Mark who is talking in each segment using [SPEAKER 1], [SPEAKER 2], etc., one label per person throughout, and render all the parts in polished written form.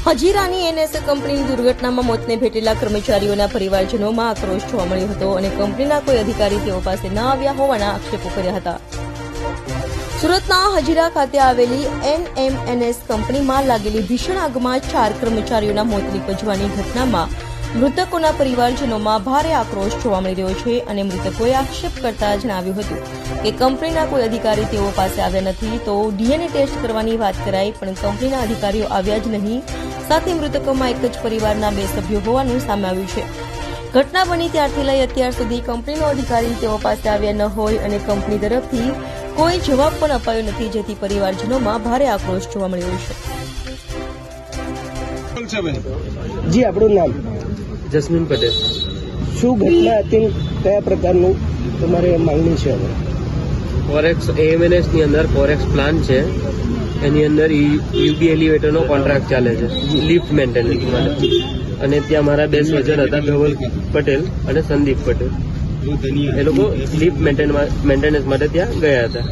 [SPEAKER 1] હજીરાની NSA કંપનીની દુર્ઘટનામાં મોતને ભેટેલા કર્મચારીઓના પરિવારજનોમાં આક્રોશ જોવા મળ્યો હતો અને કંપનીના કોઈ અધિકારી તેઓ પાસે ન આવ્યા હોવાના આક્ષેપો કર્યા હતા. સુરતના હજીરા ખાતે આવેલી એનએમએનએસ કંપનીમાં લાગેલી ભીષણ આગમાં 4 કર્મચારીઓના મોત નીપજવાની ઘટનામાં મૃતકોના પરિવારજનોમાં ભારે આક્રોશ જોવા મળી રહ્યો છે અને મૃતકોએ આક્ષેપ કરતા જણાવ્યું હતું કે કંપનીના કોઈ અધિકારી તેઓ પાસે આવ્યા નથી તો ડીએનએ ટેસ્ટ કરવાની વાત કરાઈ પણ કંપનીના અધિકારીઓ આવ્યા જ નહીં. સાથે મૃતકોમાં એક જ પરિવારના 2 સભ્યો હોવાનું સામે આવ્યું છે. ઘટના બની ત્યારથી લઈ અત્યાર સુધી કંપનીનો અધિકારી તેઓ પાસે આવ્યા ન હોય અને કંપની તરફથી કોઈ જવાબ પણ અપાયો નથી, જેથી પરિવારજનોમાં ભારે આક્રોશ જોવા મળી રહ્યો છે.
[SPEAKER 2] જી, આપણું નામ?
[SPEAKER 3] જસ્મીન પટેલ.
[SPEAKER 2] શું ઘટના હતી, કયા પ્રકારનું તમારે માંગણી છે?
[SPEAKER 3] ફોરેક્સ એએમએનએસ ની અંદર ફોરેક્સ પ્લાન છે, એની અંદર યુબી એલિવેટરનો કોન્ટ્રાક્ટ ચાલે છે લિફ્ટ મેન્ટેનન્સ માટે, અને ત્યાં મારા 2 સ્વજન હતા, ધવલ પટેલ અને સંદીપ પટેલ. એ લોકો લિફ્ટ મેન્ટેનન્સ માટે ત્યાં ગયા હતા.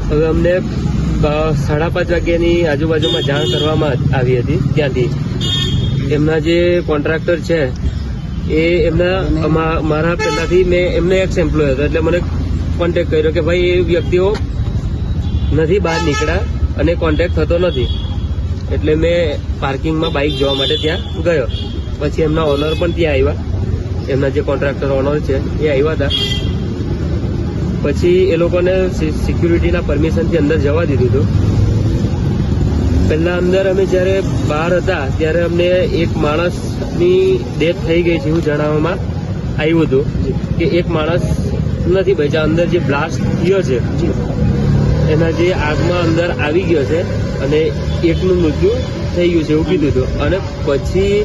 [SPEAKER 3] હવે અમને 5:30 વાગ્યાની આજુબાજુમાં જાણ કરવામાં આવી હતી. ત્યાંથી એમના જે કોન્ટ્રાક્ટર છે એ એમના મારા પહેલાથી મેં એમને એક્સ એમ્પ્લોય હતો, એટલે મને કોન્ટેક્ટ કર્યો કે ભાઈ એ વ્યક્તિઓ નથી બહાર નીકળ્યા અને કોન્ટેક્ટ થતો નથી. એટલે મેં પાર્કિંગમાં બાઇક જોવા માટે ત્યાં ગયો. પછી એમના ઓનર પણ ત્યાં આવ્યા, એમના જે કોન્ટ્રાક્ટર ઓનર છે એ આવ્યા હતા. પછી એ લોકોને સિક્યુરિટીના પરમિશનથી અંદર જવા દીધું હતું. પહેલા અંદર અમે જયારે બહાર હતા ત્યારે અમને એક માણસની ડેથ થઈ ગઈ છે એવું જણાવવામાં આવ્યું હતું કે એક માણસ નથી બચ્યા. અંદર જે બ્લાસ્ટ થયો છે એના જે આગમાં અંદર આવી ગયો છે અને એકનું મૃત્યુ થઈ ગયું છે એવું કીધું હતું. અને પછી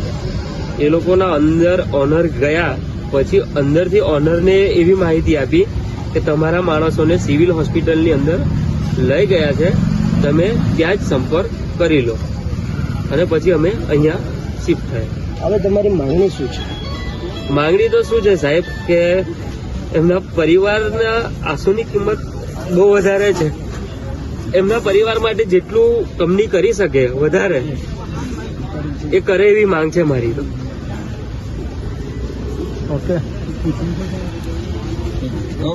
[SPEAKER 3] એ લોકોના અંદર ઓનર ગયા પછી અંદરથી ઓનરને એવી માહિતી આપી કે તમારા માણસોને સિવિલ હોસ્પિટલની અંદર લઈ ગયા છે, તમે ત્યાં જ સંપર્ક કરી લો. અને પછી અમે અહીંયા શિફ્ટ થયા.
[SPEAKER 2] હવે તમારી માંગણી શું છે?
[SPEAKER 3] માંગણી તો શું છે સાહેબ, કે એમના પરિવારના આંસુની કિંમત બહુ વધારે છે. એમના પરિવાર માટે જેટલું કંપની કરી શકે વધારે એ કરે એવી માંગ છે મારી.
[SPEAKER 2] ઓકે.